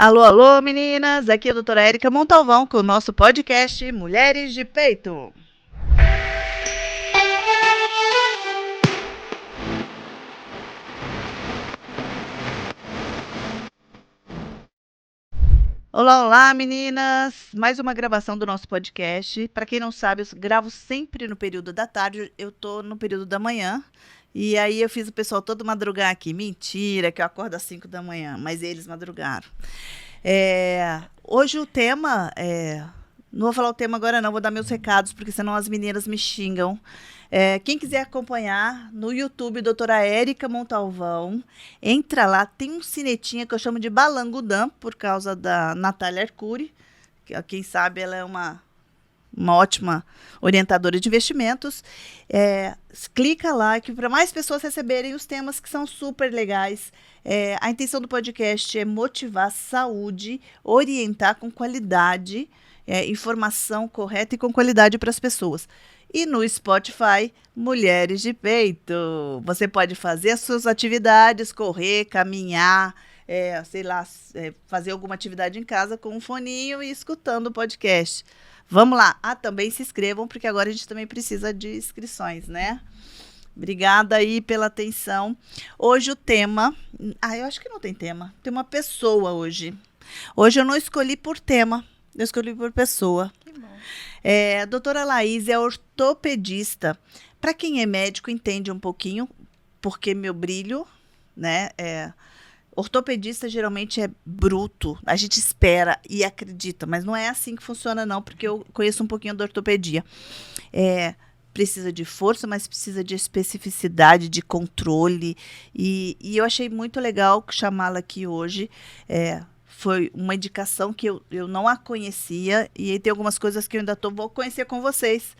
Alô, alô, meninas! Aqui é a doutora Érica Montalvão com o nosso podcast Mulheres de Peito. Olá, olá, meninas! Mais uma gravação do nosso podcast. Para quem não sabe, eu gravo sempre no período da tarde, eu tô no período da manhã. E aí eu fiz o pessoal todo madrugar aqui. Mentira, que eu acordo às 5 da manhã, mas eles madrugaram. Hoje o tema não vou falar o tema agora não, vou dar meus recados, porque senão as meninas me xingam. Quem quiser acompanhar no YouTube, doutora Érica Montalvão, entra lá, tem um cinetinha que eu chamo de Balangudã, por causa da Natália Arcuri, que quem sabe ela é uma ótima orientadora de investimentos. Clica lá que para mais pessoas receberem os temas que são super legais. A intenção do podcast é motivar saúde, orientar com qualidade, informação correta e com qualidade para as pessoas. E no Spotify, Mulheres de Peito. Você pode fazer as suas atividades, correr, caminhar, fazer alguma atividade em casa com um foninho e escutando o podcast. Vamos lá. Também se inscrevam, porque agora a gente também precisa de inscrições, né? Obrigada aí pela atenção. Hoje o tema... eu acho que não tem tema. Tem uma pessoa hoje. Hoje eu não escolhi por tema, eu escolhi por pessoa. Que bom. A doutora Laís é ortopedista. Para quem é médico, entende um pouquinho, porque meu brilho, né? Ortopedista geralmente é bruto. A gente espera e acredita, mas não é assim que funciona, não, porque eu conheço um pouquinho da ortopedia. Precisa de força, mas precisa de especificidade, de controle. E eu achei muito legal chamá-la aqui hoje. Foi uma indicação que eu não a conhecia, e aí tem algumas coisas que eu ainda vou conhecer com vocês.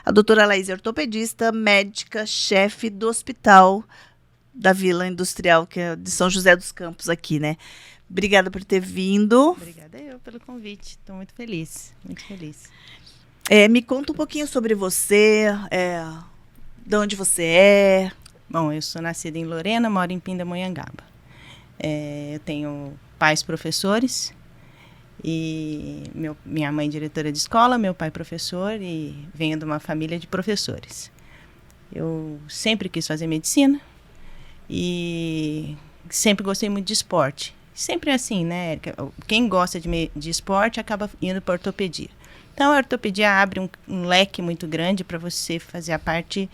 A doutora Laís é ortopedista, médica, chefe do hospital da Vila Industrial, que é de São José dos Campos aqui, né? Obrigada por ter vindo. Obrigada eu pelo convite, estou muito feliz, muito feliz. Me conta um pouquinho sobre você, de onde você é. Bom, eu sou nascida em Lorena, moro em Pindamonhangaba. Eu tenho pais professores, e minha mãe diretora de escola, meu pai professor, e venho de uma família de professores. Eu sempre quis fazer medicina e sempre gostei muito de esporte. Sempre é assim, né? Quem gosta de esporte acaba indo para ortopedia. Então, a ortopedia abre um leque muito grande para você fazer a parte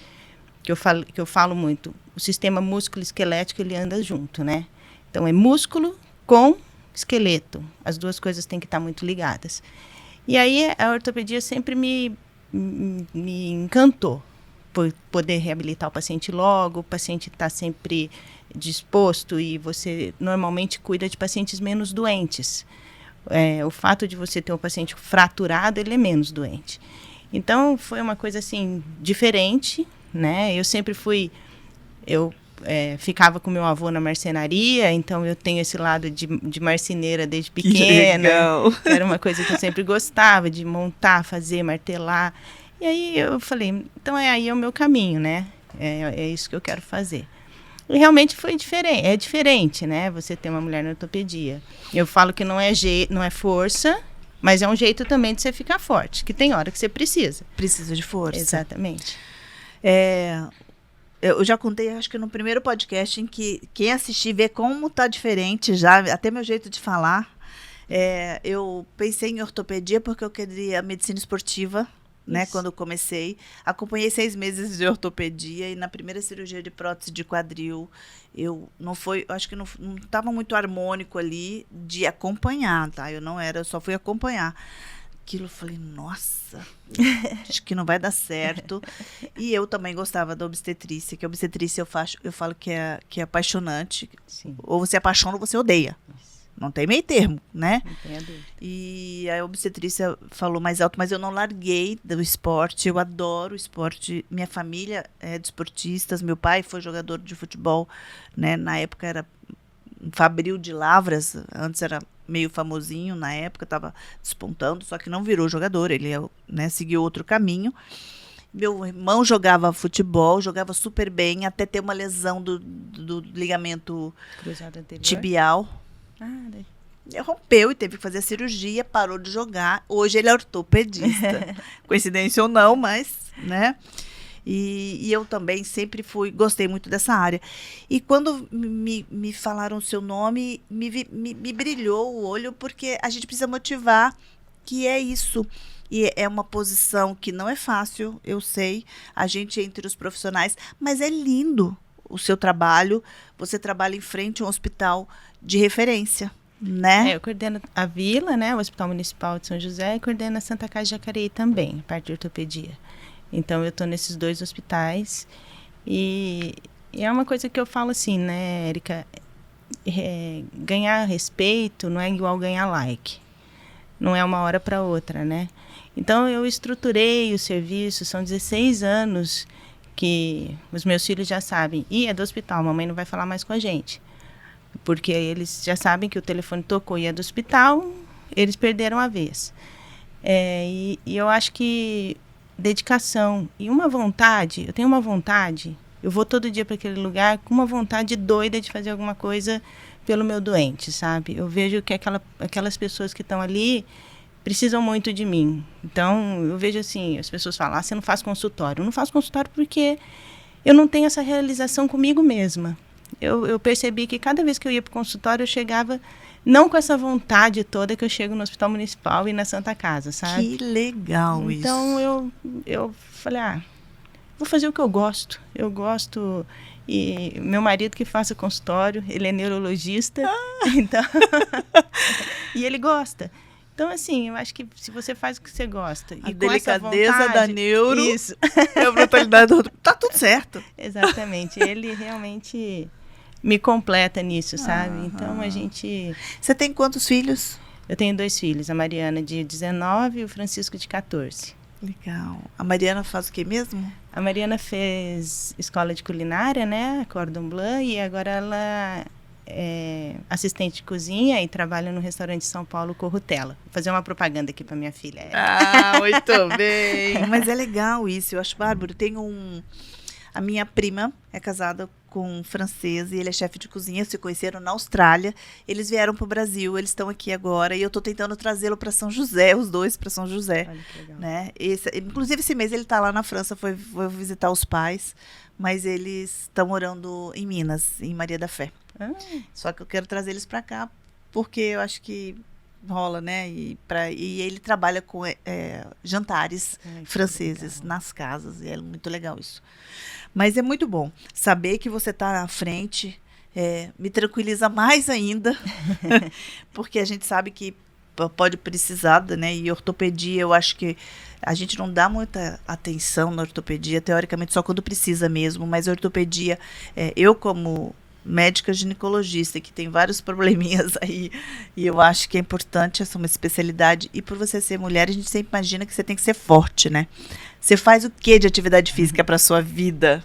que eu falo muito. O sistema músculo-esquelético, ele anda junto, né? Então, é músculo com esqueleto. As duas coisas têm que estar muito ligadas. E aí, a ortopedia sempre me encantou por poder reabilitar o paciente logo, o paciente está sempre disposto, e você normalmente cuida de pacientes menos doentes. O fato de você ter um paciente fraturado, ele é menos doente. Então, foi uma coisa assim, diferente, né? Eu sempre fui... ficava com meu avô na marcenaria, então eu tenho esse lado de marceneira desde pequena. Era uma coisa que eu sempre gostava, de montar, fazer, martelar. E aí eu falei, então aí é o meu caminho, né? É isso que eu quero fazer. E realmente foi diferente, é diferente, né? Você ter uma mulher na ortopedia. Eu falo que não é força, mas é um jeito também de você ficar forte, que tem hora que você precisa. Precisa de força. Exatamente. Eu já contei, acho que no primeiro podcast, em que quem assistir vê como tá diferente já, até meu jeito de falar. Eu pensei em ortopedia porque eu queria medicina esportiva, né? Quando eu comecei. Acompanhei 6 meses de ortopedia, e na primeira cirurgia de prótese de quadril, acho que não estava muito harmônico ali de acompanhar, tá? Eu só fui acompanhar. Aquilo, eu falei, nossa, acho que não vai dar certo. E eu também gostava da obstetrícia, que a obstetrícia eu falo que é apaixonante. Sim. Ou você apaixona ou você odeia. Isso. Não tem meio termo, né? Não tem a dúvida. E a obstetrícia falou mais alto, mas eu não larguei do esporte. Eu adoro o esporte. Minha família é de esportistas. Meu pai foi jogador de futebol, né? Na época era Fabril de Lavras, antes era meio famosinho, na época estava despontando, só que não virou jogador, ele seguiu outro caminho. Meu irmão jogava futebol, jogava super bem, até ter uma lesão do ligamento cruzado anterior, tibial. rompeu e teve que fazer a cirurgia, parou de jogar. Hoje ele é ortopedista. Coincidência ou não, mas, né? E eu também sempre gostei muito dessa área. E quando me falaram o seu nome, me brilhou o olho, porque a gente precisa motivar que é isso. E é uma posição que não é fácil, eu sei, a gente entre os profissionais, mas é lindo o seu trabalho. Você trabalha em frente a um hospital de referência, né? Eu coordeno a Vila, né, o Hospital Municipal de São José, e coordeno a Santa Casa de Jacareí também, a parte de ortopedia. Então, eu estou nesses 2 hospitais e é uma coisa que eu falo assim, né, Érica, ganhar respeito não é igual ganhar like, não é uma hora para outra, né? Então, eu estruturei o serviço, são 16 anos que os meus filhos já sabem, é do hospital, mamãe não vai falar mais com a gente, porque eles já sabem que o telefone tocou e é do hospital, eles perderam a vez. E eu acho que dedicação e uma vontade, eu tenho uma vontade, eu vou todo dia para aquele lugar com uma vontade doida de fazer alguma coisa pelo meu doente, sabe? Eu vejo que aquelas pessoas que estão ali precisam muito de mim. Então, eu vejo assim, as pessoas falam, você não faz consultório. Eu não faço consultório porque eu não tenho essa realização comigo mesma. Eu percebi que cada vez que eu ia para o consultório, eu chegava não com essa vontade toda que eu chego no Hospital Municipal e na Santa Casa, sabe? Que legal isso. Então, eu falei, vou fazer o que eu gosto. Eu gosto, e meu marido que faça consultório, ele é neurologista, então, e ele gosta. Então, assim, eu acho que se você faz o que você gosta a e delicadeza com essa vontade, da neuro isso. E a brutalidade do outro, tá tudo certo. Exatamente. Ele realmente me completa nisso, sabe? Então, a gente... Você tem quantos filhos? Eu tenho 2 filhos, a Mariana de 19 e o Francisco de 14. Legal. A Mariana faz o que mesmo? A Mariana fez escola de culinária, né? Cordon Bleu, e agora ela é assistente de cozinha e trabalha no restaurante de São Paulo, Corrutela. Vou fazer uma propaganda aqui para minha filha. Muito bem. Mas é legal isso, eu acho bárbaro. Tem a minha prima é casada com um francês e ele é chefe de cozinha, se conheceram na Austrália, eles vieram para o Brasil, eles estão aqui agora e eu estou tentando trazê-lo para São José, os 2 para São José. Olha que legal. Né? Inclusive esse mês ele está lá na França, foi visitar os pais, mas eles estão morando em Minas, em Maria da Fé. Só que eu quero trazer eles para cá porque eu acho que rola, né? E ele trabalha com jantares franceses nas casas, e é muito legal isso. Mas é muito bom saber que você está na frente, me tranquiliza mais ainda, porque a gente sabe que pode precisar, né? E ortopedia, eu acho que a gente não dá muita atenção na ortopedia, teoricamente só quando precisa mesmo, mas a ortopedia, eu como médica ginecologista, que tem vários probleminhas aí, e eu acho que é importante essa uma especialidade, e por você ser mulher, a gente sempre imagina que você tem que ser forte, né? Você faz o que de atividade física para sua vida?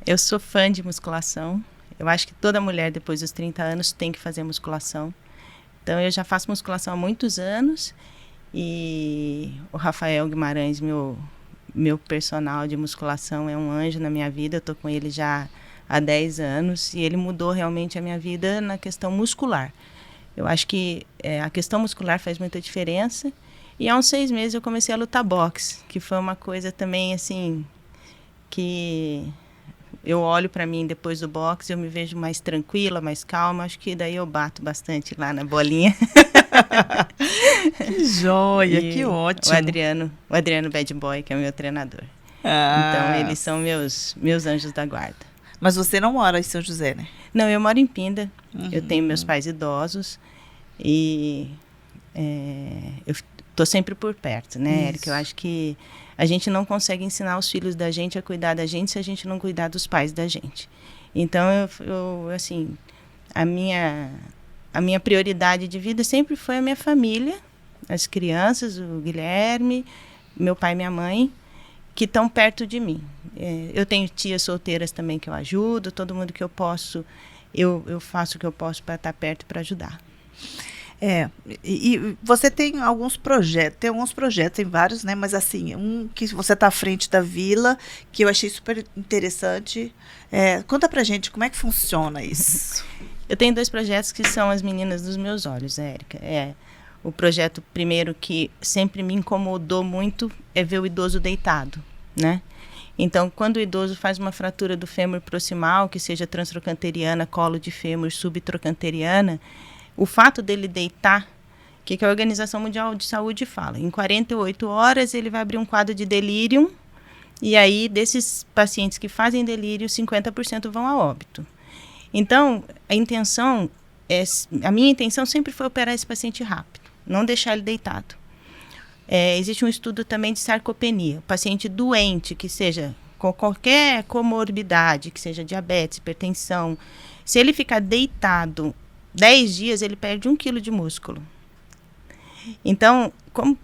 Eu sou fã de musculação, eu acho que toda mulher depois dos 30 anos tem que fazer musculação, então eu já faço musculação há muitos anos, e o Rafael Guimarães, meu personal de musculação, é um anjo na minha vida, eu tô com ele já há 10 anos, e ele mudou realmente a minha vida na questão muscular. Eu acho que a questão muscular faz muita diferença, e há uns 6 meses eu comecei a lutar boxe, que foi uma coisa também, assim, que eu olho para mim depois do boxe, eu me vejo mais tranquila, mais calma, acho que daí eu bato bastante lá na bolinha. Que joia, que ótimo. O Adriano Bad Boy, que é o meu treinador. Então, eles são meus anjos da guarda. Mas você não mora em São José, né? Não, eu moro em Pinda. Eu tenho meus pais idosos e eu estou sempre por perto, né, Érica? Eu acho que a gente não consegue ensinar os filhos da gente a cuidar da gente se a gente não cuidar dos pais da gente. Então, assim, a minha prioridade de vida sempre foi a minha família, as crianças, o Guilherme, meu pai e minha mãe, que estão perto de mim. Eu tenho tias solteiras também que eu ajudo, todo mundo que eu posso, eu faço o que eu posso para estar perto para ajudar. E você tem alguns projetos, tem vários, né? Mas assim, um que você está à frente da Vila, que eu achei super interessante. Conta pra gente como é que funciona isso. Eu tenho 2 projetos que são as meninas dos meus olhos, Érica. O projeto primeiro que sempre me incomodou muito é ver o idoso deitado, né? Então, quando o idoso faz uma fratura do fêmur proximal, que seja transtrocanteriana, colo de fêmur, subtrocanteriana, o fato dele deitar, o que a Organização Mundial de Saúde fala? Em 48 horas ele vai abrir um quadro de delírio, e aí desses pacientes que fazem delírio, 50% vão a óbito. Então, a minha intenção sempre foi operar esse paciente rápido, não deixar ele deitado. Existe um estudo também de sarcopenia. O paciente doente, que seja com qualquer comorbidade, que seja diabetes, hipertensão, se ele ficar deitado 10 dias, ele perde 1 quilo de músculo. Então,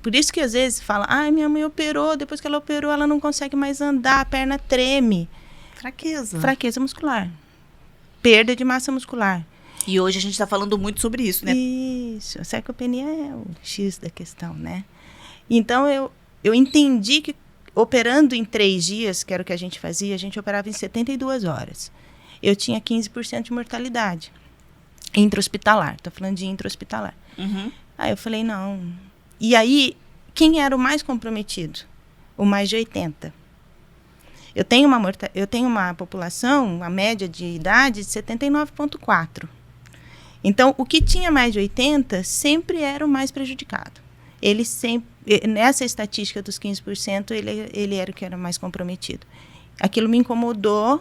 por isso que às vezes fala, minha mãe operou, depois que ela operou, ela não consegue mais andar, a perna treme. Fraqueza muscular. Perda de massa muscular. E hoje a gente está falando muito sobre isso, né? Isso, a sarcopenia é o X da questão, né? Então, eu entendi que operando em 3 dias, que era o que a gente fazia, a gente operava em 72 horas. Eu tinha 15% de mortalidade intra-hospitalar. Estou falando de intra-hospitalar. Uhum. Aí eu falei, não. E aí, quem era o mais comprometido? O mais de 80. Eu tenho uma população, a média de idade, de 79,4. Então, o que tinha mais de 80 sempre era o mais prejudicado. Ele sempre, nessa estatística dos 15%, ele era o que era mais comprometido. Aquilo me incomodou,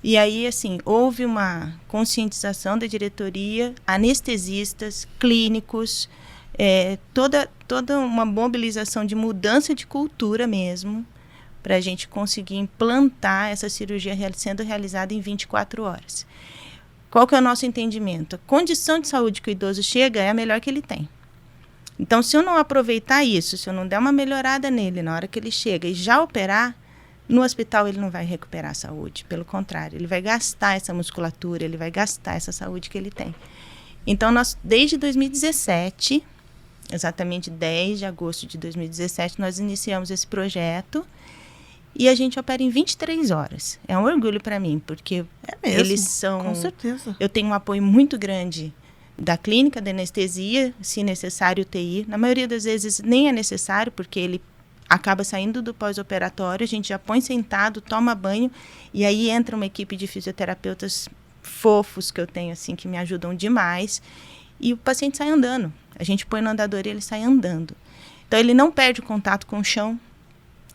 e aí, assim, houve uma conscientização da diretoria, anestesistas, clínicos, toda uma mobilização de mudança de cultura mesmo, para a gente conseguir implantar essa cirurgia sendo realizada em 24 horas. Qual que é o nosso entendimento? A condição de saúde que o idoso chega é a melhor que ele tem. Então, se eu não aproveitar isso, se eu não der uma melhorada nele na hora que ele chega e já operar, no hospital ele não vai recuperar a saúde. Pelo contrário, ele vai gastar essa musculatura, ele vai gastar essa saúde que ele tem. Então, nós, desde 2017, exatamente 10 de agosto de 2017, nós iniciamos esse projeto. E a gente opera em 23 horas. É um orgulho para mim, porque eles são... Com certeza. Eu tenho um apoio muito grande da clínica, da anestesia, se necessário UTI. Na maioria das vezes nem é necessário, porque ele acaba saindo do pós-operatório, a gente já põe sentado, toma banho, e aí entra uma equipe de fisioterapeutas fofos que eu tenho, assim, que me ajudam demais, e o paciente sai andando. A gente põe no andador e ele sai andando. Então, ele não perde o contato com o chão,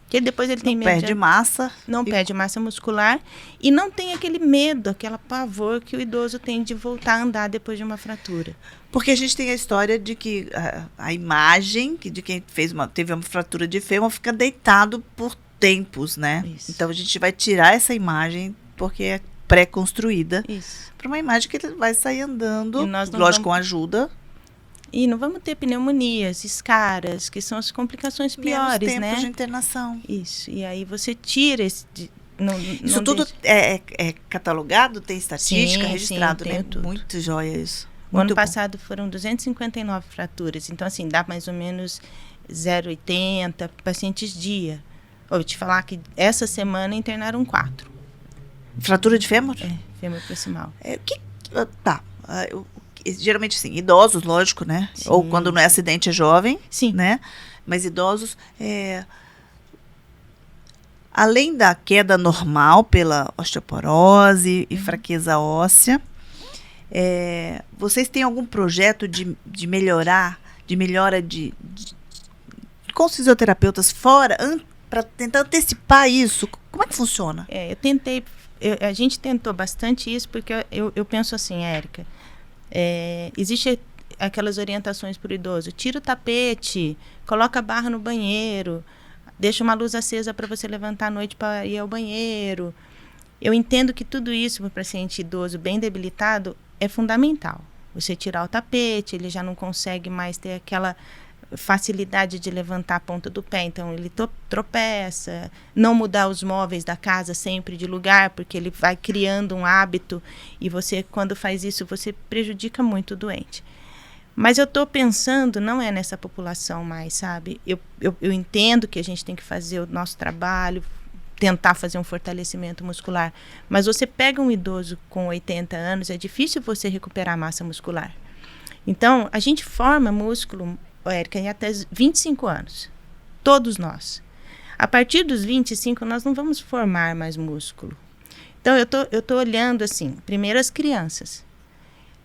que depois ele tem medo. Perde massa. Não perde massa muscular e não tem aquele medo, aquela pavor que o idoso tem de voltar a andar depois de uma fratura. Porque a gente tem a história de que a imagem de quem teve uma fratura de fêmur fica deitado por tempos, né? Isso. Então a gente vai tirar essa imagem porque é pré-construída para uma imagem que ele vai sair andando, lógico, com ajuda. E não vamos ter pneumonias, escaras, que são as complicações piores, menos tempo né? de internação. Isso. E aí você tira esse... Isso tudo é catalogado? Tem estatística registrado, sim, né? Tudo. Muito joia isso. O ano passado foram 259 fraturas. Então, assim, dá mais ou menos 0,80 pacientes dia. Vou te falar que essa semana internaram 4. Fratura de fêmur? Fêmur proximal. Geralmente, sim, idosos, lógico, né? Sim. Ou quando não é acidente, é jovem. Sim. Né? Mas idosos, além da queda normal pela osteoporose e fraqueza óssea, vocês têm algum projeto de melhora com os fisioterapeutas fora, para tentar antecipar isso? Como é que funciona? A gente tentou bastante isso, porque eu penso assim, Érica, existe aquelas orientações para o idoso: tira o tapete, coloca a barra no banheiro, deixa uma luz acesa para você levantar à noite para ir ao banheiro. Eu entendo que tudo isso para o paciente idoso bem debilitado é fundamental. Você tirar o tapete, ele já não consegue mais ter aquela facilidade de levantar a ponta do pé, então ele tropeça. Não mudar os móveis da casa sempre de lugar, porque ele vai criando um hábito, e você, quando faz isso, você prejudica muito o doente. Mas eu estou pensando, não é nessa população mais, sabe? Eu entendo que a gente tem que fazer o nosso trabalho, tentar fazer um fortalecimento muscular. Mas você pega um idoso com 80 anos, é difícil você recuperar massa muscular. Então, a gente forma músculo, Érica, até 25 anos. Todos nós. A partir dos 25, nós não vamos formar mais músculo. Então, eu tô olhando assim, primeiro as crianças.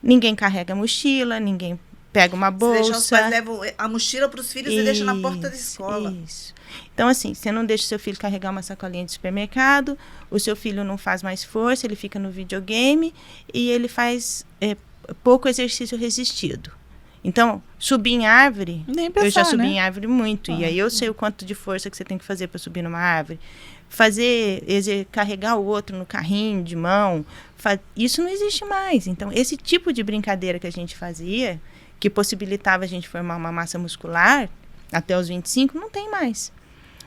Ninguém carrega mochila, ninguém pega uma bolsa. Os pais levam a mochila para os filhos e deixam na porta da escola. Isso. Então, assim, você não deixa o seu filho carregar uma sacolinha de supermercado, o seu filho não faz mais força, ele fica no videogame e ele faz pouco exercício resistido. Então, subir em árvore, nem pensar, eu já subi né? em árvore muito, e aí eu sei o quanto de força que você tem que fazer para subir numa árvore. Carregar o outro no carrinho de mão, isso não existe mais. Então, esse tipo de brincadeira que a gente fazia, que possibilitava a gente formar uma massa muscular até os 25, não tem mais.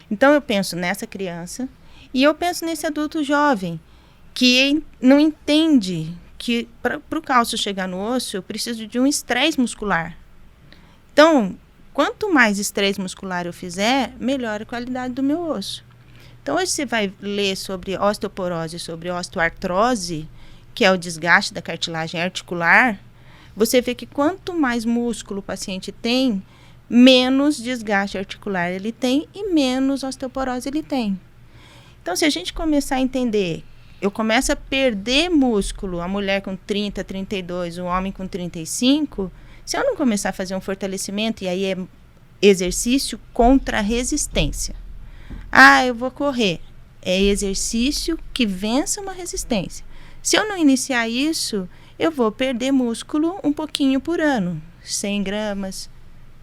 Então, eu penso nessa criança e eu penso nesse adulto jovem que não entende que para o cálcio chegar no osso, eu preciso de um estresse muscular. Então, quanto mais estresse muscular eu fizer, melhor a qualidade do meu osso. Então, hoje você vai ler sobre osteoporose, sobre osteoartrose, que é o desgaste da cartilagem articular, você vê que quanto mais músculo o paciente tem, menos desgaste articular ele tem e menos osteoporose ele tem. Então, se a gente começar a entender, eu começo a perder músculo, a mulher com 30, 32, o homem com 35, se eu não começar a fazer um fortalecimento, e aí é exercício contra resistência. Eu vou correr. É exercício que vença uma resistência. Se eu não iniciar isso, eu vou perder músculo um pouquinho por ano, 100 gramas.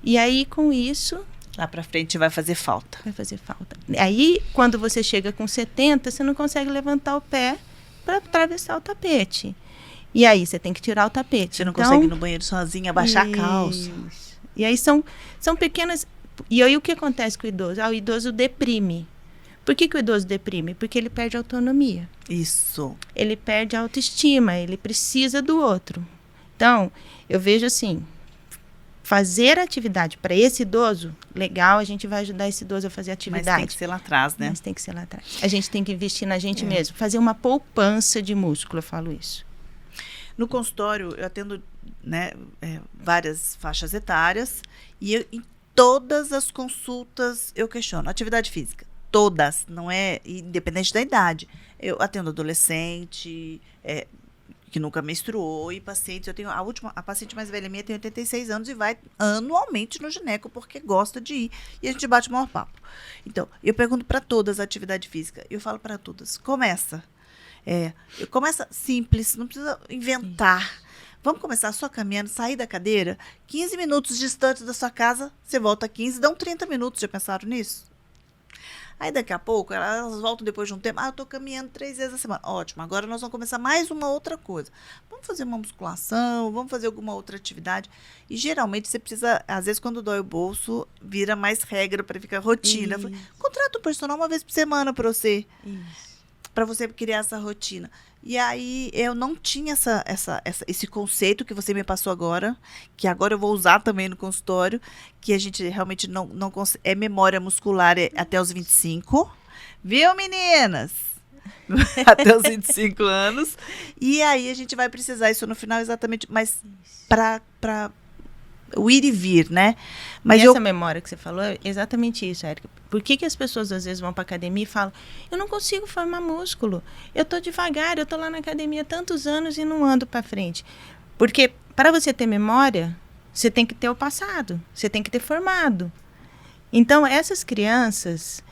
E aí, com isso... lá pra frente vai fazer falta. Vai fazer falta. Aí, quando você chega com 70, você não consegue levantar o pé para atravessar o tapete. E aí, você tem que tirar o tapete. Você não consegue ir no banheiro sozinha, abaixar a calça. E aí, são pequenas... E aí, o que acontece com o idoso? O idoso deprime. Por que o idoso deprime? Porque ele perde autonomia. Isso. Ele perde a autoestima, ele precisa do outro. Então, eu vejo assim... fazer atividade para esse idoso, legal, a gente vai ajudar esse idoso a fazer atividade. Mas tem que ser lá atrás, né? Mas tem que ser lá atrás. A gente tem que investir na gente mesmo. Fazer uma poupança de músculo, eu falo isso. No consultório, eu atendo, né, várias faixas etárias e em todas as consultas eu questiono. Atividade física, todas, não é independente da idade. Eu atendo adolescente, que nunca menstruou, e pacientes, eu tenho a paciente mais velha minha tem 86 anos e vai anualmente no gineco porque gosta de ir, e a gente bate o maior papo. Então, eu pergunto para todas a atividade física, eu falo para todas, começa simples, não precisa inventar. Vamos começar só caminhando, sair da cadeira, 15 minutos distante da sua casa, você volta 15, dão 30 minutos, já pensaram nisso? Aí daqui a pouco, elas voltam depois de um tempo, eu tô caminhando 3 vezes a semana. Ótimo, agora nós vamos começar mais uma outra coisa. Vamos fazer uma musculação, vamos fazer alguma outra atividade. E geralmente você precisa, às vezes quando dói o bolso, vira mais regra para ficar rotina. Contrata um personal uma vez por semana para você. Para você criar essa rotina. E aí eu não tinha esse conceito que você me passou agora, que agora eu vou usar também no consultório, que a gente realmente não consegue. É memória muscular até os 25. Viu, meninas? Até os 25 anos. E aí a gente vai precisar isso no final exatamente, mas para o ir e vir, né? Mas essa memória que você falou é exatamente isso, Érica. Por que as pessoas às vezes vão para academia e falam, eu não consigo formar músculo, eu tô devagar, eu tô lá na academia há tantos anos e não ando para frente? Porque para você ter memória, você tem que ter o passado, você tem que ter formado. Então, essas crianças,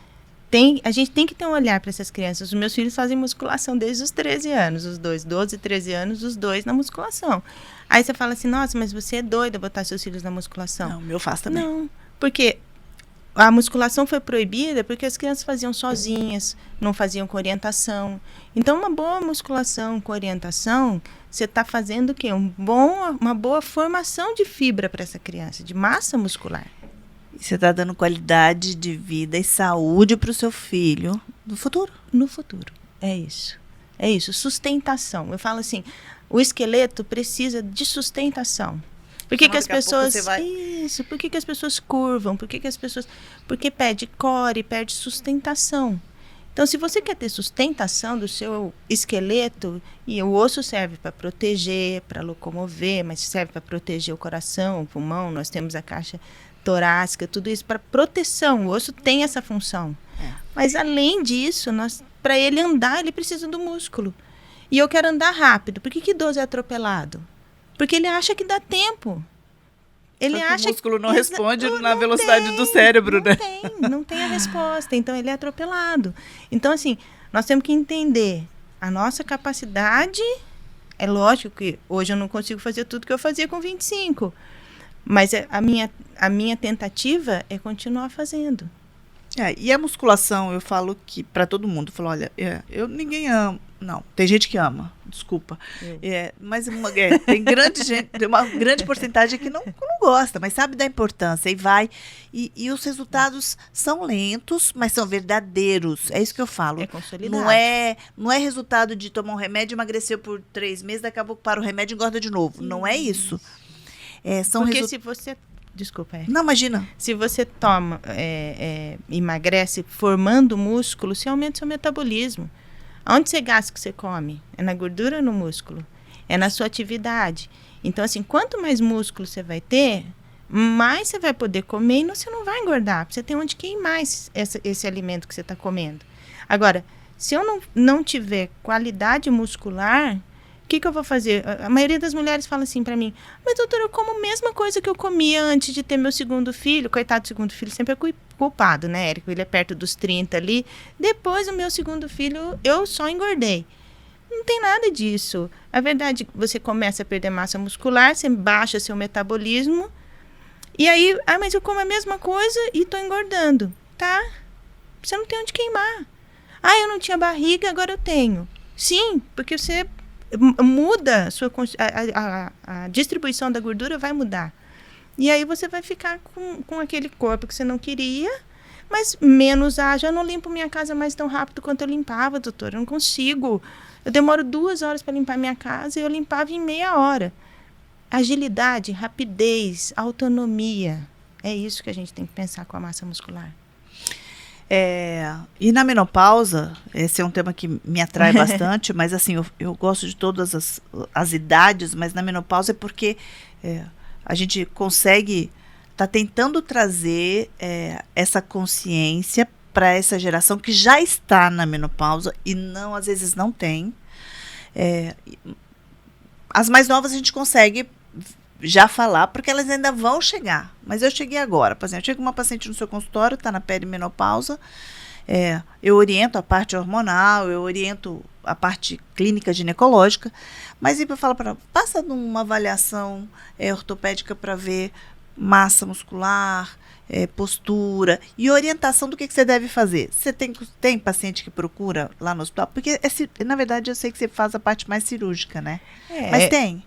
a gente tem que ter um olhar para essas crianças. Os meus filhos fazem musculação desde os 13 anos, os dois, 12 e 13 anos, os dois na musculação. Aí você fala assim, nossa, mas você é doida botar seus filhos na musculação. Não, o meu faz também. Não, porque a musculação foi proibida porque as crianças faziam sozinhas, não faziam com orientação. Então, uma boa musculação com orientação, você está fazendo o quê? Uma boa formação de fibra para essa criança, de massa muscular. Você está dando qualidade de vida e saúde para o seu filho no futuro. No futuro, é isso. É isso, sustentação. Eu falo assim, o esqueleto precisa de sustentação. Por que as pessoas... Isso, por que as pessoas curvam? Porque perde core, perde sustentação. Então, se você quer ter sustentação do seu esqueleto, e o osso serve para proteger, para locomover, mas serve para proteger o coração, o pulmão, nós temos a caixa torácica, tudo isso para proteção, o osso tem essa função. Mas, além disso, para ele andar, ele precisa do músculo. E eu quero andar rápido. Por que idoso é atropelado? Porque ele acha que dá tempo. Ele acha que o músculo não responde na velocidade do cérebro, né? Não tem a resposta. Então, ele é atropelado. Então, assim, nós temos que entender a nossa capacidade. É lógico que hoje eu não consigo fazer tudo que eu fazia com 25. Mas a minha tentativa é continuar fazendo. E a musculação, eu falo que para todo mundo, eu falo, olha, ninguém ama. Não, tem gente que ama, desculpa. Mas tem uma grande porcentagem que não gosta, mas sabe da importância e vai. E os resultados são lentos, mas são verdadeiros. É isso que eu falo. É consolidado. Não é resultado de tomar um remédio, emagreceu por 3 meses, daqui a pouco para o remédio e engorda de novo. Não é isso. Porque se você... Desculpa. Não, imagina. Se você emagrece formando músculo, você aumenta o seu metabolismo. Onde você gasta o que você come? É na gordura ou no músculo? É na sua atividade. Então, assim, quanto mais músculo você vai ter, mais você vai poder comer e você não vai engordar. Você tem onde queimar esse alimento que você está comendo. Agora, se eu não tiver qualidade muscular... O que eu vou fazer? A maioria das mulheres fala assim para mim, mas doutora, eu como a mesma coisa que eu comia antes de ter meu segundo filho. Coitado do segundo filho, sempre é culpado, né, Érico? Ele é perto dos 30 ali. Depois do meu segundo filho, eu só engordei. Não tem nada disso. A verdade, você começa a perder massa muscular, você baixa seu metabolismo, e aí, mas eu como a mesma coisa e tô engordando. Tá? Você não tem onde queimar. Eu não tinha barriga, agora eu tenho. Sim, porque você... muda a distribuição da gordura, vai mudar. E aí você vai ficar com aquele corpo que você não queria, mas menos ágil. Eu não limpo minha casa mais tão rápido quanto eu limpava, doutora. Eu não consigo. Eu demoro 2 horas para limpar minha casa e eu limpava em meia hora. Agilidade, rapidez, autonomia. É isso que a gente tem que pensar com a massa muscular. E na menopausa, esse é um tema que me atrai bastante, mas assim, eu gosto de todas as idades, mas na menopausa é porque a gente consegue, tá tentando trazer essa consciência para essa geração que já está na menopausa e às vezes não tem. As mais novas a gente consegue já falar, porque elas ainda vão chegar. Mas eu cheguei agora. Por exemplo, eu chego com uma paciente no seu consultório, está na perimenopausa, eu oriento a parte hormonal, eu oriento a parte clínica ginecológica, mas eu falo para ela, passa numa avaliação ortopédica para ver massa muscular, postura e orientação do que você deve fazer. Você tem paciente que procura lá no hospital? Porque, na verdade, eu sei que você faz a parte mais cirúrgica, né? Mas tem?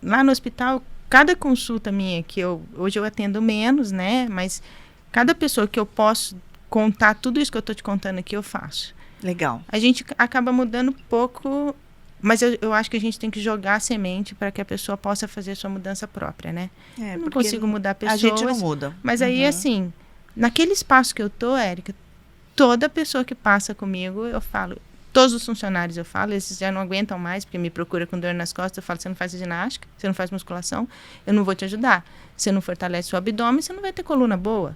Lá no hospital, cada consulta minha hoje eu atendo menos, né? Mas cada pessoa que eu posso contar tudo isso que eu estou te contando aqui, eu faço. Legal. A gente acaba mudando pouco, mas eu acho que a gente tem que jogar a semente para que a pessoa possa fazer sua mudança própria, né? Eu não consigo mudar pessoas. A gente não muda. Mas aí, assim, naquele espaço que eu tô, Érica, toda pessoa que passa comigo, eu falo... Todos os funcionários eu falo, eles já não aguentam mais, porque me procura com dor nas costas, eu falo, você não faz ginástica, você não faz musculação, eu não vou te ajudar. Você não fortalece o abdômen, você não vai ter coluna boa.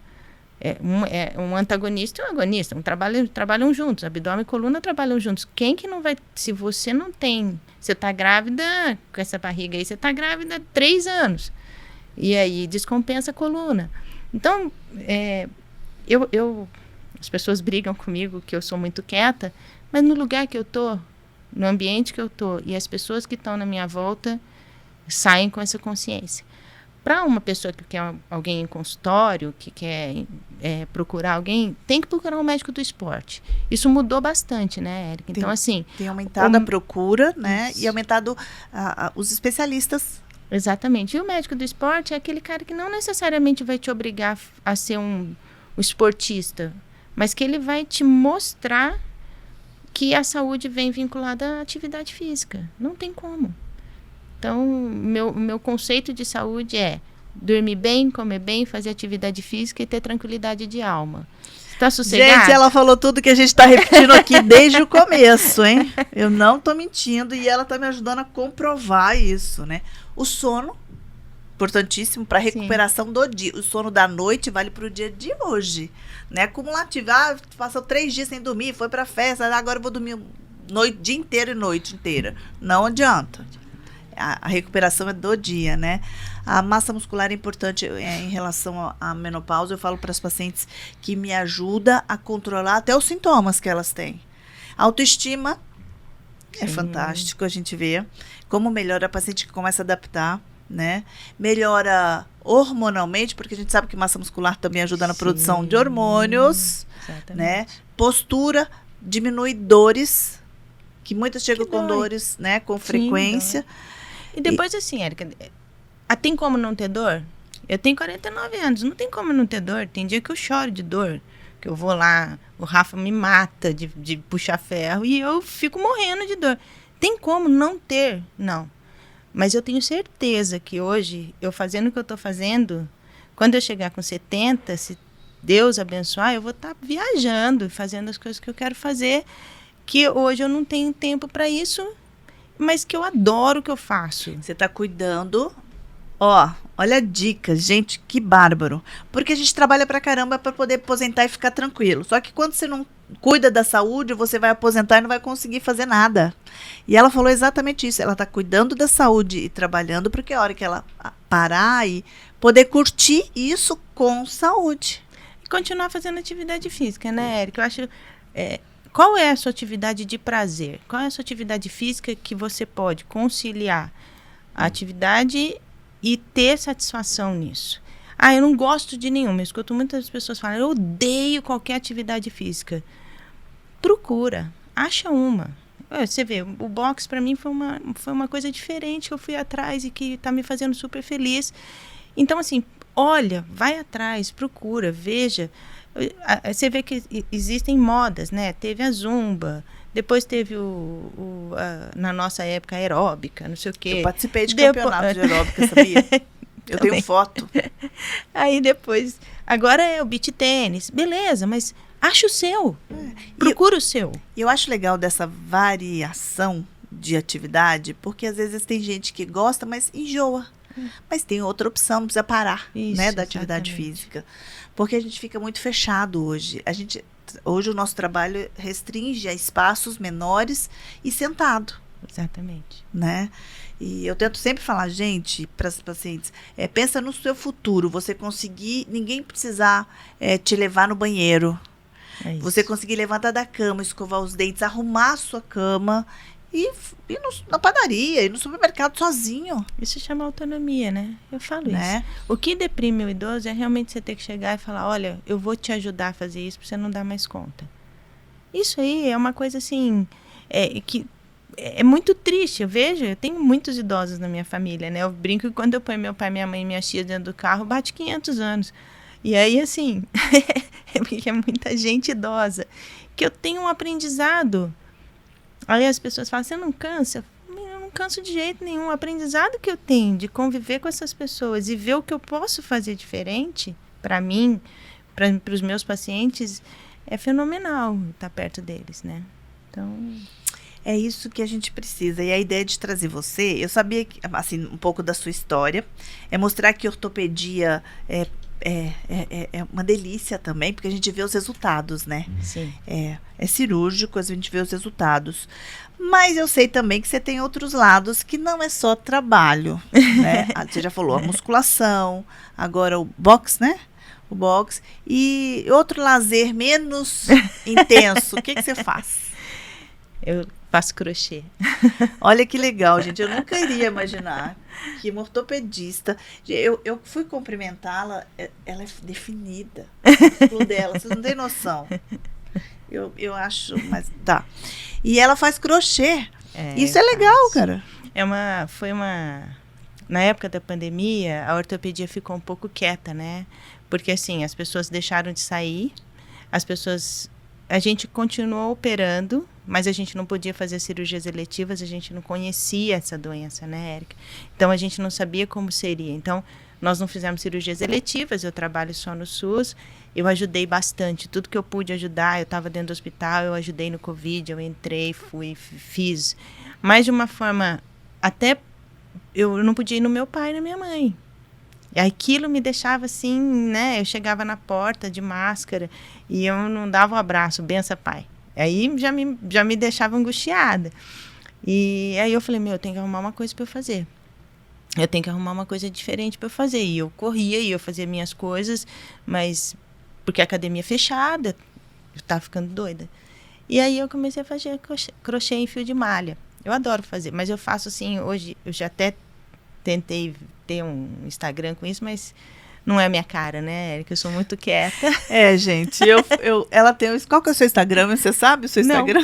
Um antagonista e um agonista, trabalham juntos, abdômen e coluna trabalham juntos. Quem que não vai, se você não tem, você está grávida, com essa barriga aí, você está grávida há 3 anos, e aí descompensa a coluna. Então, as pessoas brigam comigo que eu sou muito quieta, mas no lugar que eu tô, no ambiente que eu tô, e as pessoas que estão na minha volta saem com essa consciência. Para uma pessoa que quer alguém em consultório, que quer procurar alguém, tem que procurar um médico do esporte. Isso mudou bastante, né, Érica? Então, assim... Tem aumentado a procura, né? Isso. E aumentado os especialistas. Exatamente. E o médico do esporte é aquele cara que não necessariamente vai te obrigar a ser um esportista, mas que ele vai te mostrar que a saúde vem vinculada à atividade física. Não tem como. Então, meu conceito de saúde é dormir bem, comer bem, fazer atividade física e ter tranquilidade de alma. Tá sossegado? Gente, ela falou tudo que a gente tá repetindo aqui desde o começo, hein? Eu não tô mentindo e ela tá me ajudando a comprovar isso, né? O sono, importantíssimo para recuperação do dia. O sono da noite vale para o dia de hoje, né? Cumulativo. Passou 3 dias sem dormir, foi para festa, agora eu vou dormir dia inteiro e noite inteira. Não adianta. A recuperação é do dia, né? A massa muscular é importante em relação à menopausa. Eu falo para as pacientes que me ajuda a controlar até os sintomas que elas têm. Autoestima é fantástico, a gente vê como melhora a paciente que começa a adaptar, né? Melhora hormonalmente, porque a gente sabe que massa muscular também ajuda na produção de hormônios, né? Postura, diminui dores, que muitas chegam com dores, né? Com frequência. E depois assim, Érica, tem como não ter dor? Eu tenho 49 anos, não tem como não ter dor. Tem dia que eu choro de dor, que eu vou lá, o Rafa me mata de puxar ferro e eu fico morrendo de dor. Tem como não ter? Não. Mas eu tenho certeza que hoje, eu fazendo o que eu estou fazendo, quando eu chegar com 70, se Deus abençoar, eu vou estar viajando, fazendo as coisas que eu quero fazer, que hoje eu não tenho tempo para isso, mas que eu adoro o que eu faço. Você está cuidando. Ó, olha a dica, gente, que bárbaro. Porque a gente trabalha pra caramba para poder aposentar e ficar tranquilo. Só que quando você não cuida da saúde, você vai aposentar e não vai conseguir fazer nada. E ela falou exatamente isso. Ela está cuidando da saúde e trabalhando porque a hora que ela parar e poder curtir isso com saúde. E continuar fazendo atividade física, né, Érica? Eu acho... qual é a sua atividade de prazer? Qual é a sua atividade física que você pode conciliar a atividade e ter satisfação nisso? Eu não gosto de nenhuma. Eu escuto muitas pessoas falarem, eu odeio qualquer atividade física. Procura, acha uma. Você vê, o boxe para mim foi uma coisa diferente que eu fui atrás e que está me fazendo super feliz. Então, assim, olha, vai atrás, procura, veja. Você vê que existem modas, né? Teve a zumba, depois teve na nossa época, a aeróbica, não sei o quê. Eu participei de campeonato de aeróbica, sabia? Eu tenho foto. Aí depois, agora é o beach tênis, beleza, mas acha o seu, procura o seu. E eu acho legal dessa variação de atividade, porque às vezes tem gente que gosta, mas enjoa. Mas tem outra opção, não precisa parar, né, da atividade física. Porque a gente fica muito fechado hoje. Hoje o nosso trabalho restringe a espaços menores e sentado. Exatamente. Né? E eu tento sempre falar, gente, para as pacientes, pensa no seu futuro, você conseguir, ninguém precisar te levar no banheiro. Você conseguir levantar da cama, escovar os dentes, arrumar a sua cama e ir na padaria, ir no supermercado sozinho. Isso chama autonomia, né? Eu falo né? isso. O que deprime o idoso é realmente você ter que chegar e falar, olha, eu vou te ajudar a fazer isso para você não dar mais conta. Isso aí é uma coisa assim, que é muito triste. Eu tenho muitos idosos na minha família, né? Eu brinco que quando eu ponho meu pai, minha mãe e minha tia dentro do carro, bate 500 anos. E aí, assim, porque é muita gente idosa, que eu tenho um aprendizado. Aí as pessoas falam, você não cansa? Eu não canso de jeito nenhum. O aprendizado que eu tenho de conviver com essas pessoas e ver o que eu posso fazer diferente para mim, para os meus pacientes, é fenomenal estar perto deles, né? Então... é isso que a gente precisa. E a ideia de trazer você, eu sabia que, assim, um pouco da sua história, é mostrar que ortopedia é uma delícia também, porque a gente vê os resultados, né? Sim. É cirúrgico, a gente vê os resultados. Mas eu sei também que você tem outros lados que não é só trabalho, né? Você já falou a musculação, agora o boxe, né? O boxe. E outro lazer menos intenso, o que você faz? Eu faço crochê. Olha que legal, gente. Eu nunca iria imaginar que uma ortopedista... Eu fui cumprimentá-la, ela é definida. O músculo dela, vocês não têm noção. Eu acho, mas tá. E ela faz crochê. Isso é legal, cara. Na época da pandemia, a ortopedia ficou um pouco quieta, né? Porque, assim, as pessoas deixaram de sair, a gente continuou operando, mas a gente não podia fazer cirurgias eletivas, a gente não conhecia essa doença, né, Érica? Então, a gente não sabia como seria. Então, Nós não fizemos cirurgias eletivas, eu trabalho só no SUS. Eu ajudei bastante, tudo que eu pude ajudar. Eu estava dentro do hospital, eu ajudei no Covid, eu entrei, fui, fiz. Mas de uma forma, até eu não podia ir no meu pai e na minha mãe. E aquilo me deixava assim, né? Eu chegava na porta de máscara e eu não dava um abraço, benção pai. Aí já me deixava angustiada. E aí eu falei, eu tenho que arrumar uma coisa para eu fazer. Eu tenho que arrumar uma coisa diferente para eu fazer. E eu corria e eu fazia minhas coisas, mas porque a academia é fechada, eu estava ficando doida. E aí eu comecei a fazer crochê em fio de malha. Eu adoro fazer, mas eu faço assim, hoje eu já até tentei ter um Instagram com isso, mas não é minha cara, né, Érica? Eu sou muito quieta. Gente, ela tem... Qual que é o seu Instagram? Você sabe o seu Instagram?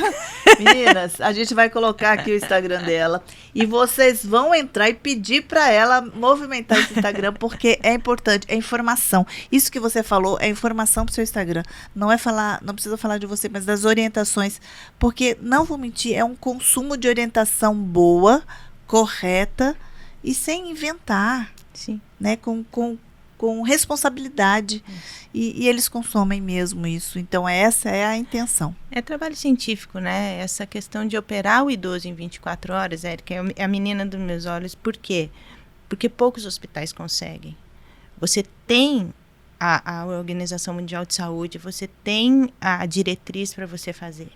Meninas, a gente vai colocar aqui o Instagram dela e vocês vão entrar e pedir para ela movimentar esse Instagram, porque é importante, é informação. Isso que você falou é informação para o seu Instagram. Não precisa falar de você, mas das orientações, porque, não vou mentir, é um consumo de orientação boa, correta e sem inventar. Sim. Né? Com responsabilidade. E eles consomem mesmo isso. Então, essa é a intenção. É trabalho científico, né? Essa questão de operar o idoso em 24 horas, Érica, é a menina dos meus olhos. Por quê? Porque poucos hospitais conseguem. Você tem a Organização Mundial de Saúde, você tem a diretriz para você fazer.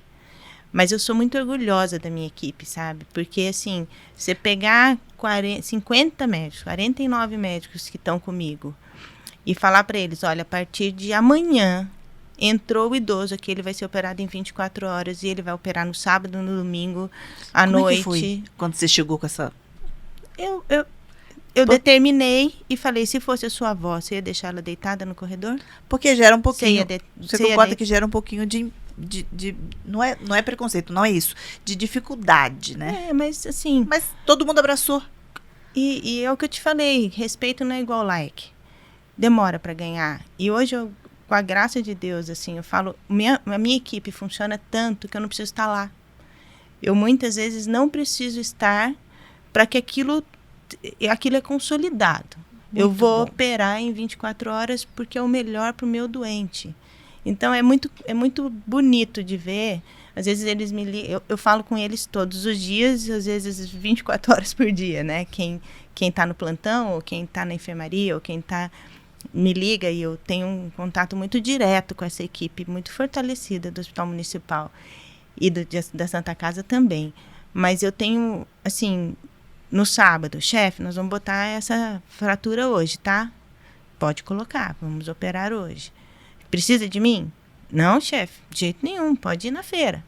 Mas eu sou muito orgulhosa da minha equipe, sabe? Porque, assim, você pegar 50 médicos, 49 médicos que estão comigo, e falar para eles, olha, a partir de amanhã entrou o idoso aqui, ele vai ser operado em 24 horas e ele vai operar no sábado, no domingo, à noite. Como é que foi quando você chegou com essa... Eu determinei e falei, se fosse a sua avó, você ia deixar ela deitada no corredor? Porque gera um pouquinho. Você concorda que gera um pouquinho de não é preconceito, não é isso. De dificuldade, né? Mas assim... Mas todo mundo abraçou. E é o que eu te falei, respeito não é igual like. Demora para ganhar. E hoje, com a graça de Deus, assim, eu falo, a minha equipe funciona tanto que eu não preciso estar lá. Eu muitas vezes não preciso estar para que aquilo é consolidado. Eu vou operar em 24 horas porque é o melhor para o meu doente. Então, é muito bonito de ver. Às vezes eles me ligam, eu falo com eles todos os dias, às vezes 24 horas por dia, né? Quem está no plantão, ou quem está na enfermaria, ou quem me liga, e eu tenho um contato muito direto com essa equipe, muito fortalecida do Hospital Municipal e da Santa Casa também. Mas eu tenho, assim, no sábado, chefe, nós vamos botar essa fratura hoje, tá? Pode colocar, vamos operar hoje. Precisa de mim? Não, chefe, de jeito nenhum, pode ir na feira.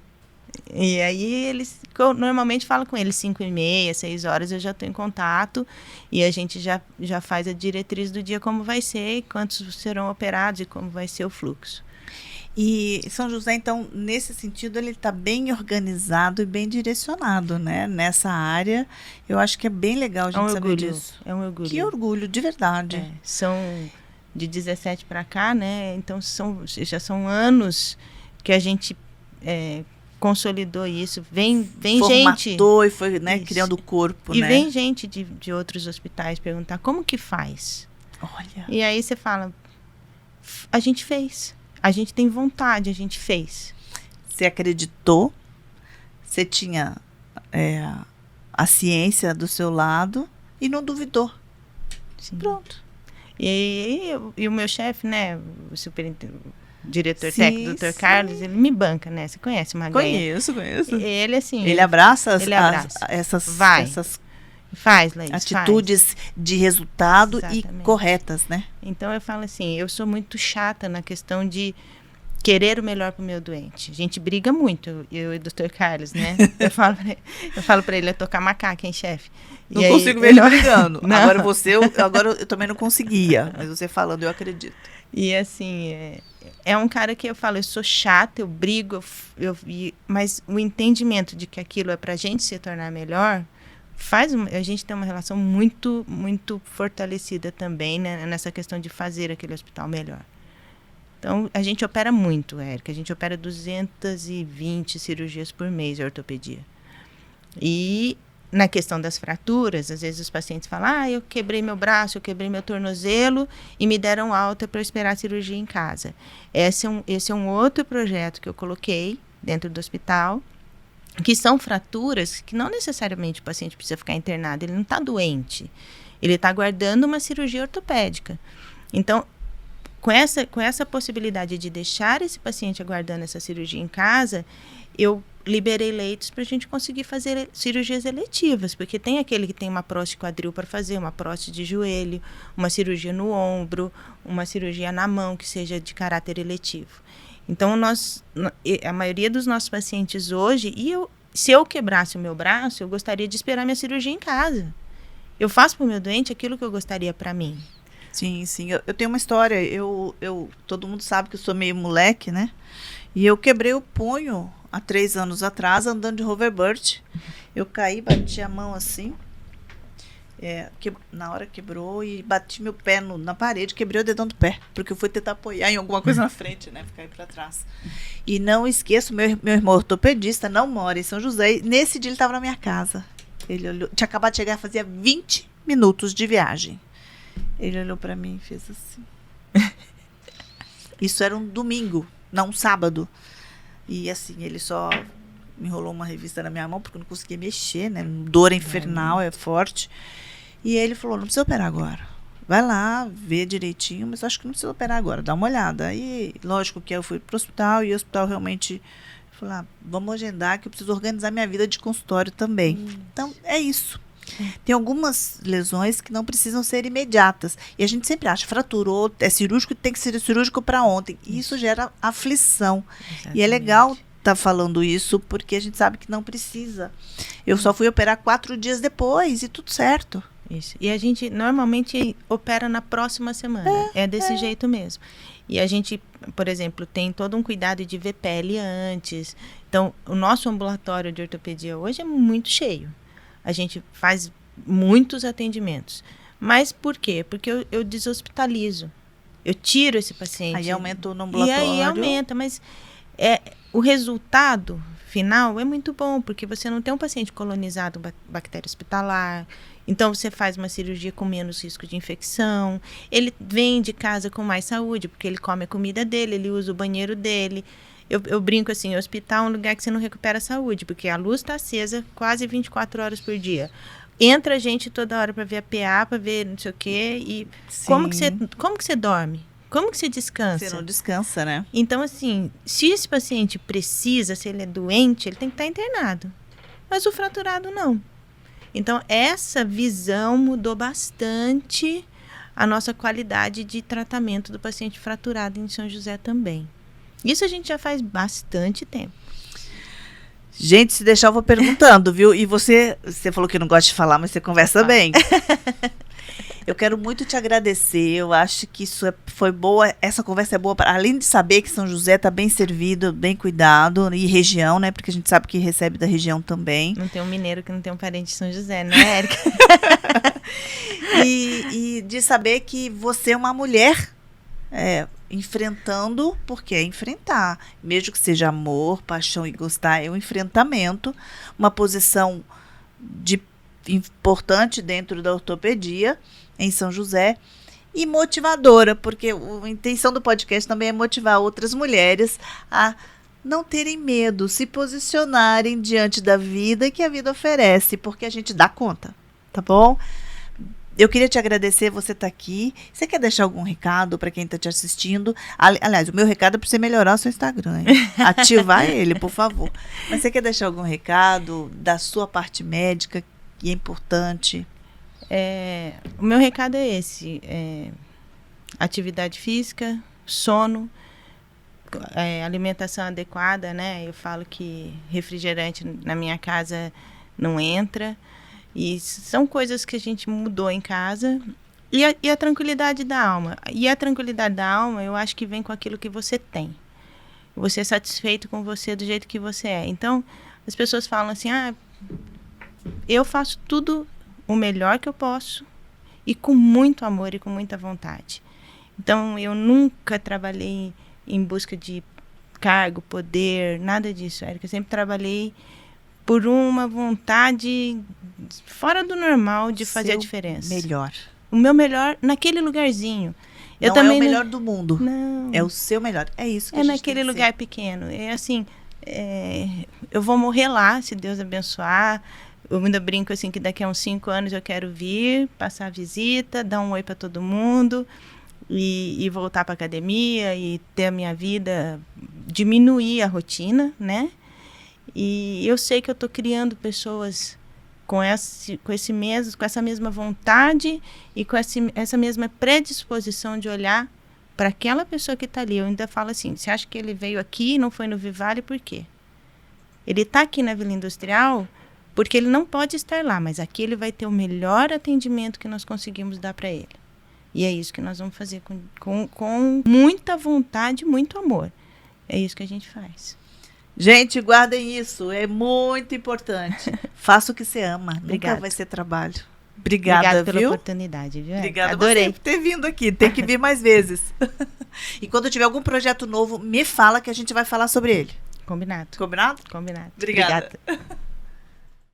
E aí eu normalmente falo com eles 5h30, 6 horas, eu já estou em contato e a gente já faz a diretriz do dia, como vai ser, quantos serão operados e como vai ser o fluxo. E São José, então, nesse sentido, ele está bem organizado e bem direcionado, né? Nessa área, eu acho que é bem legal a gente saber disso. É um orgulho. Que orgulho, de verdade. São de 17 para cá, né? Então, já são anos que a gente consolidou isso. Vem gente... Formatou e foi, né, criando o corpo, e né? vem gente de outros hospitais perguntar como que faz. Olha. E aí você fala, a gente fez. A gente tem vontade, a gente fez. Você acreditou, você tinha a ciência do seu lado e não duvidou. Sim. Pronto. E o meu chefe, né, o diretor técnico, Dr. Carlos, ele me banca, né? Você conhece o Maganha? Conheço. Ele, assim... Ele abraça essas faz, Laís, atitudes de resultado. Exatamente. E corretas, né? Então, eu falo assim, eu sou muito chata na questão de querer o melhor para o meu doente. A gente briga muito, eu e o Dr. Carlos, né? Eu falo para ele, tocar macaca, hein, chefe? Não consigo ver ele brigando. Agora eu também não conseguia, mas você falando, eu acredito. E assim, é um cara que eu falo, eu sou chata, eu brigo, mas o entendimento de que aquilo é pra gente se tornar melhor, a gente tem uma relação muito, muito fortalecida também, né, nessa questão de fazer aquele hospital melhor. Então, a gente opera muito, Érica, a gente opera 220 cirurgias por mês de ortopedia. E na questão das fraturas, às vezes os pacientes falam, eu quebrei meu braço, eu quebrei meu tornozelo e me deram alta para eu esperar a cirurgia em casa. Esse é um outro projeto que eu coloquei dentro do hospital, que são fraturas que não necessariamente o paciente precisa ficar internado, ele não está doente, ele está aguardando uma cirurgia ortopédica. Então, com essa possibilidade de deixar esse paciente aguardando essa cirurgia em casa, eu liberei leitos para a gente conseguir fazer cirurgias eletivas, porque tem aquele que tem uma prótese de quadril para fazer, uma prótese de joelho, uma cirurgia no ombro, uma cirurgia na mão que seja de caráter eletivo. Então, a maioria dos nossos pacientes hoje, se eu quebrasse o meu braço, eu gostaria de esperar minha cirurgia em casa. Eu faço para o meu doente aquilo que eu gostaria para mim. Sim, sim. Eu tenho uma história, todo mundo sabe que eu sou meio moleque, né? E eu quebrei o punho há 3 anos atrás, andando de hoverboard. Eu caí, bati a mão assim, na hora quebrou, e bati meu pé na parede, quebrei o dedão do pé, porque eu fui tentar apoiar em alguma coisa na frente, né? Ficar aí pra trás. E não esqueço, meu irmão ortopedista não mora em São José, e nesse dia ele estava na minha casa. Ele olhou, tinha acabado de chegar, fazia 20 minutos de viagem. Ele olhou pra mim e fez assim. Isso era um domingo, não um sábado. E assim, ele só me enrolou uma revista na minha mão, porque eu não conseguia mexer, né? Dor infernal, é forte. E ele falou, não precisa operar agora. Vai lá, vê direitinho, mas acho que não precisa operar agora, dá uma olhada. Aí, lógico que eu fui pro hospital, e o hospital realmente falou, vamos agendar, que eu preciso organizar minha vida de consultório também. Então, é isso. Tem algumas lesões que não precisam ser imediatas. E a gente sempre acha, fraturou, é cirúrgico, tem que ser cirúrgico para ontem. E isso gera aflição. Exatamente. E é legal estar falando isso, porque a gente sabe que não precisa. Eu só fui operar 4 dias depois e tudo certo. Isso. E a gente normalmente opera na próxima semana. É desse jeito mesmo. E a gente, por exemplo, tem todo um cuidado de ver pele antes. Então, o nosso ambulatório de ortopedia hoje é muito cheio. A gente faz muitos atendimentos. Mas por quê? Porque eu deshospitalizo. Eu tiro esse paciente. Aí aumenta o ambulatório. E aí aumenta, mas o resultado final é muito bom, porque você não tem um paciente colonizado bactéria hospitalar. Então, você faz uma cirurgia com menos risco de infecção. Ele vem de casa com mais saúde, porque ele come a comida dele, ele usa o banheiro dele. Eu brinco assim, o hospital é um lugar que você não recupera a saúde, porque a luz está acesa quase 24 horas por dia. Entra gente toda hora para ver a PA, para ver não sei o quê. E como que você dorme? Como que você descansa? Você não descansa, né? Então, assim, se esse paciente precisa, se ele é doente, ele tem que estar internado. Mas o fraturado não. Então, essa visão mudou bastante a nossa qualidade de tratamento do paciente fraturado em São José também. Isso a gente já faz bastante tempo. Gente, se deixar eu vou perguntando, viu? E você falou que não gosta de falar, mas você conversa bem. Eu quero muito te agradecer, eu acho que foi boa, essa conversa é boa, além de saber que São José está bem servido, bem cuidado, e região, né? Porque a gente sabe que recebe da região também. Não tem um mineiro que não tem um parente de São José, né, Érica? e de saber que você é uma mulher enfrentando, porque é enfrentar, mesmo que seja amor, paixão e gostar, é um enfrentamento, uma posição importante dentro da ortopedia em São José e motivadora, porque a intenção do podcast também é motivar outras mulheres a não terem medo, se posicionarem diante da vida que a vida oferece, porque a gente dá conta, tá bom? Eu queria te agradecer, você tá aqui. Você quer deixar algum recado para quem está te assistindo? Aliás, o meu recado é para você melhorar o seu Instagram, hein? Ativar ele, por favor. Mas você quer deixar algum recado da sua parte médica, que é importante? O meu recado é esse. Atividade física, sono, alimentação adequada, né? Eu falo que refrigerante na minha casa não entra. E são coisas que a gente mudou em casa. E a tranquilidade da alma. E a tranquilidade da alma, eu acho que vem com aquilo que você tem. Você é satisfeito com você do jeito que você é. Então, as pessoas falam assim, eu faço tudo o melhor que eu posso e com muito amor e com muita vontade. Então, eu nunca trabalhei em busca de cargo, poder, nada disso, Érica. Eu sempre trabalhei por uma vontade fora do normal de fazer a Seu diferença. melhor. O meu melhor naquele lugarzinho. Eu Não também é o melhor do mundo. Não. É o seu melhor. É isso que É a gente naquele tem que lugar ser. pequeno. É assim, eu vou morrer lá, se Deus abençoar. Eu ainda brinco assim que daqui a uns 5 anos eu quero vir, passar a visita, dar um oi para todo mundo e voltar para academia e ter a minha vida, diminuir a rotina, né? E eu sei que eu estou criando pessoas com essa mesma vontade e com essa mesma predisposição de olhar para aquela pessoa que está ali. Eu ainda falo assim, você acha que ele veio aqui e não foi no Vivale por quê? Ele está aqui na Vila Industrial porque ele não pode estar lá, mas aqui ele vai ter o melhor atendimento que nós conseguimos dar para ele. E é isso que nós vamos fazer com muita vontade, muito amor. É isso que a gente faz. Gente, guardem isso, é muito importante. Faça o que você ama, Obrigada. nunca vai ser trabalho. Obrigada, pela viu? oportunidade, viu? Obrigada Adorei. você por ter vindo aqui, tem que vir mais vezes. E quando tiver algum projeto novo, me fala que a gente vai falar sobre ele. Combinado. Combinado? Combinado. Obrigada. Obrigada.